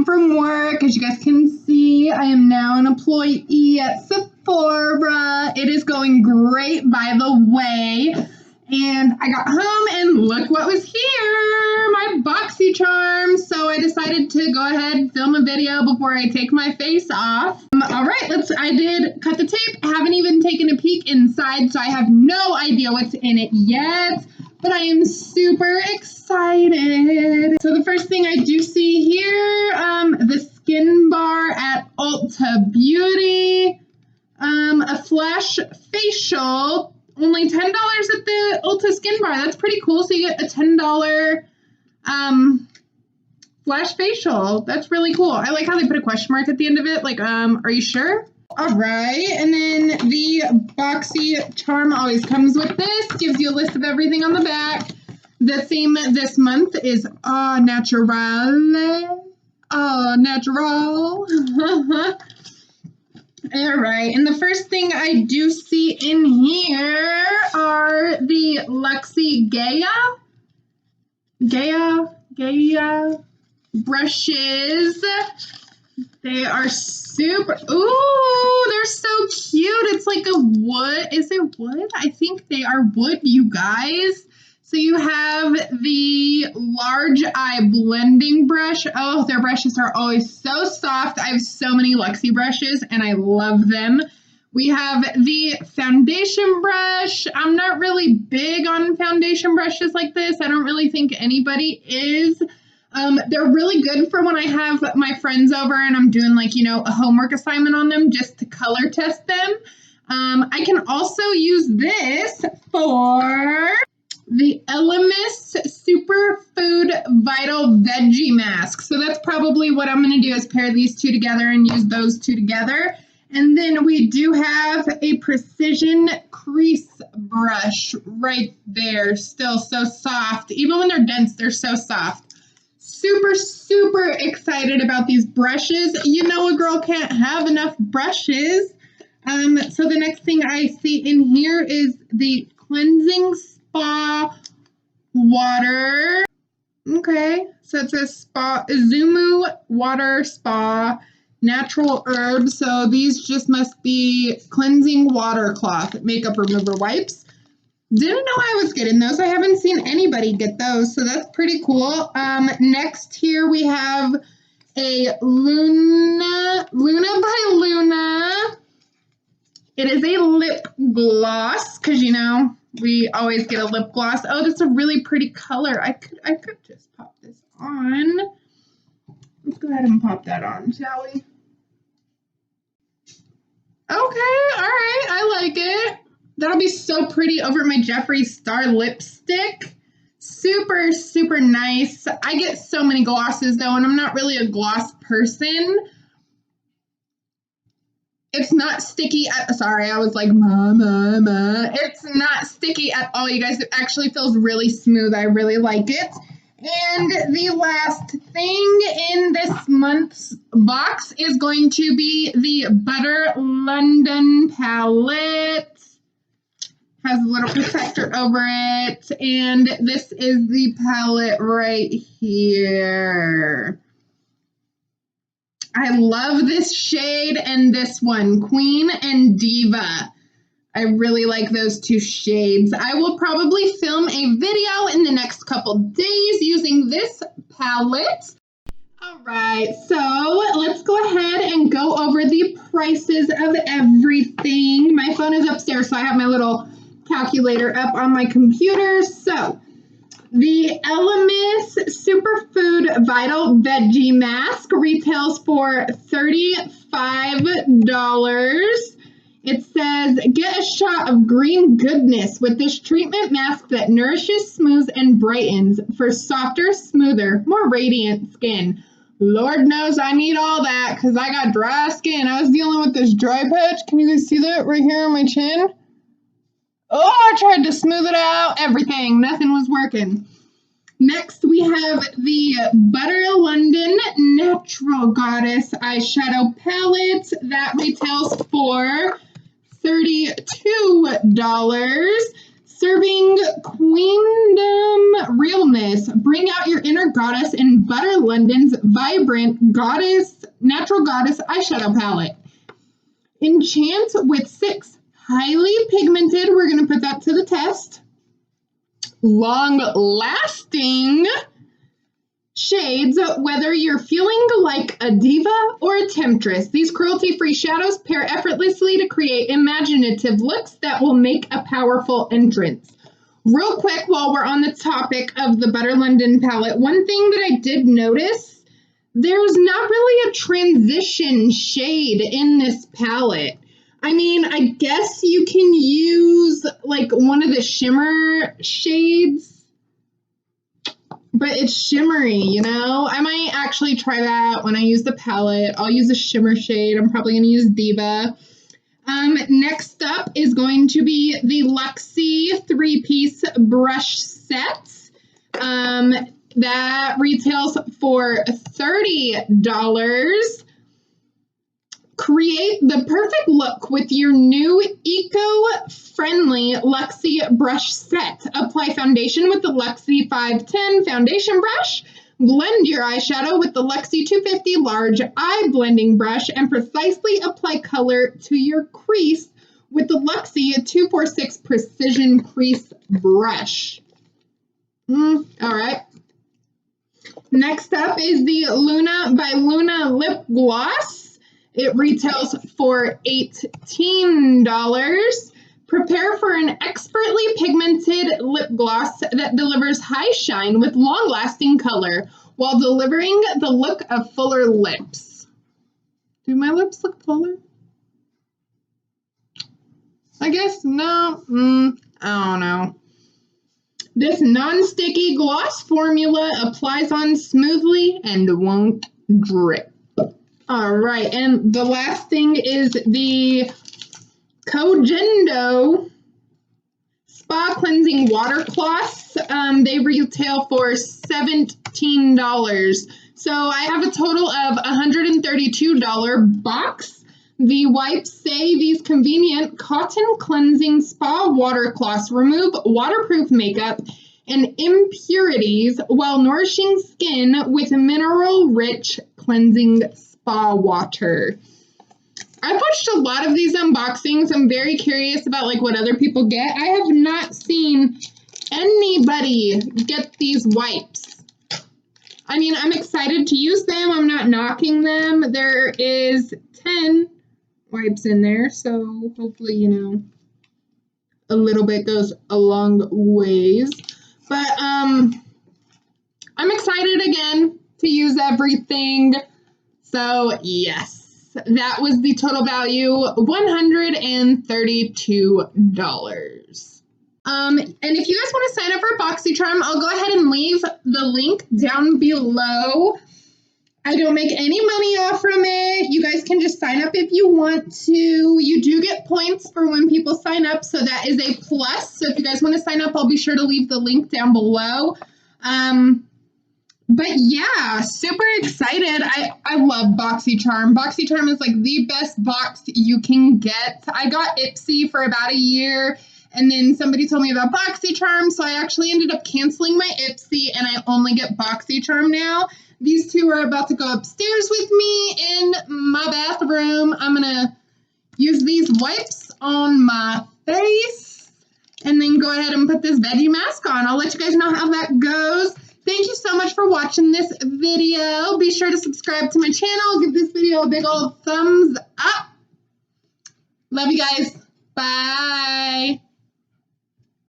from work. As you guys can see, I am now an employee at Sephora. It is going great, by the way. And I got home and look what was here, my Boxycharm. So I decided to go ahead and film a video before I take my face off. All right, I did cut the tape. I haven't even taken a peek inside, so I have no idea what's in it yet. But I am super excited. So the first thing I do see here, the skin bar at Ulta Beauty, a flash facial. Only $10 at the Ulta Skin Bar. That's pretty cool. So you get a $10 flash facial. That's really cool. I like how they put a question mark at the end of it. Like, are you sure? All right. And then the Boxycharm always comes with this. Gives you a list of everything on the back. The theme this month is au naturel. Au natural. All right, and the first thing I do see in here are the Luxie Gaia brushes. They are super, ooh, they're so cute. It's like a wood, is it wood? I think they are wood, you guys. So you have the large eye blending brush. Oh, their brushes are always so soft. I have so many Luxie brushes and I love them. We have the foundation brush. I'm not really big on foundation brushes like this. I don't really think anybody is. They're really good for when I have my friends over and I'm doing like, a homework assignment on them just to color test them. I can also use this for the Elemis Superfood Vital Veggie Mask. So that's probably what I'm going to do is pair these two together and use those two together. And then we do have a precision crease brush right there. Still so soft. Even when they're dense, they're so soft. Super, super excited about these brushes. You know a girl can't have enough brushes. So the next thing I see in here is the cleansing spa water. Okay, so it says spa Izumu water spa natural herbs. So these just must be cleansing water cloth makeup remover wipes. Didn't know I was getting those. I haven't seen anybody get those, so that's pretty cool. Next here we have a Luna by Luna. It is a lip gloss because we always get a lip gloss. Oh, that's a really pretty color. I could just pop this on. Let's go ahead and pop that on, shall we? Okay, all right, I like it. That'll be so pretty over my Jeffree Star lipstick. Super, super nice. I get so many glosses though, and I'm not really a gloss person. It's not sticky. Sorry, I was like, ma. It's not sticky at all, you guys. It actually feels really smooth. I really like it. And the last thing in this month's box is going to be the Butter London palette. Has a little protector over it. And this is the palette right here. I love this shade and this one, Queen and Diva. I really like those two shades. I will probably film a video in the next couple days using this palette. All right, so let's go ahead and go over the prices of everything. My phone is upstairs, so I have my little calculator up on my computer. So the Elemis Superfood Vital Veggie Mask retails for $35. It says, get a shot of green goodness with this treatment mask that nourishes, smooths, and brightens for softer, smoother, more radiant skin. Lord knows I need all that because I got dry skin. I was dealing with this dry patch. Can you guys see that right here on my chin? Oh, I tried to smooth it out. Everything. Nothing was working. Next, we have the Butter London Natural Goddess eyeshadow palette that retails for $32. Serving Queendom Realness. Bring out your inner Lunar Goddess in Butter London's Vibrant Goddess Natural Goddess Eyeshadow Palette. Enchant with 6 highly pigmented, we're going to put that to the test, long-lasting shades, whether you're feeling like a diva or a temptress. These cruelty-free shadows pair effortlessly to create imaginative looks that will make a powerful entrance. Real quick, while we're on the topic of the Butter London palette, one thing that I did notice, there's not really a transition shade in this palette. I mean, I guess you can use like one of the shimmer shades, but it's shimmery, you know? I might actually try that when I use the palette. I'll use a shimmer shade. I'm probably going to use Diva. Next up is going to be the Luxie 3-piece brush set. That retails for $30. Create the perfect look with your new eco-friendly Luxie brush set. Apply foundation with the Luxie 510 foundation brush. Blend your eyeshadow with the Luxie 250 large eye blending brush and precisely apply color to your crease with the Luxie 246 precision crease brush. All right. Next up is the Luna by Luna lip gloss. It retails for $18. Prepare for an expertly pigmented lip gloss that delivers high shine with long-lasting color while delivering the look of fuller lips. Do my lips look fuller? I guess no. I don't know. This non-sticky gloss formula applies on smoothly and won't drip. All right, and the last thing is the Kojendo Spa Cleansing Water Cloths. They retail for $17. So I have a total of $132 box. The wipes say these convenient cotton cleansing spa water cloths remove waterproof makeup and impurities while nourishing skin with mineral-rich cleansing spa water. I've watched a lot of these unboxings. I'm very curious about like what other people get. I have not seen anybody get these wipes. I mean, I'm excited to use them. I'm not knocking them. There is 10 wipes in there, so hopefully, you know, a little bit goes a long ways. But I'm excited again to use everything. So yes. That was the total value, $132. And if you guys want to sign up for Boxycharm, I'll go ahead and leave the link down below. I don't make any money off from it. You guys can just sign up if you want to. You do get points for when people sign up, so that is a plus. So if you guys want to sign up, I'll be sure to leave the link down below. But yeah, super excited. I love Boxycharm. Boxycharm is like the best box you can get. I got Ipsy for about a year, and then somebody told me about Boxycharm, so I actually ended up canceling my Ipsy, and I only get Boxycharm now. These two are about to go upstairs with me in my bathroom. I'm going to use these wipes on my face, and then go ahead and put this veggie mask on. I'll let you guys know how that goes. Thank you so much for watching this video. Be sure to subscribe to my channel. Give this video a big old thumbs up. Love you guys. Bye.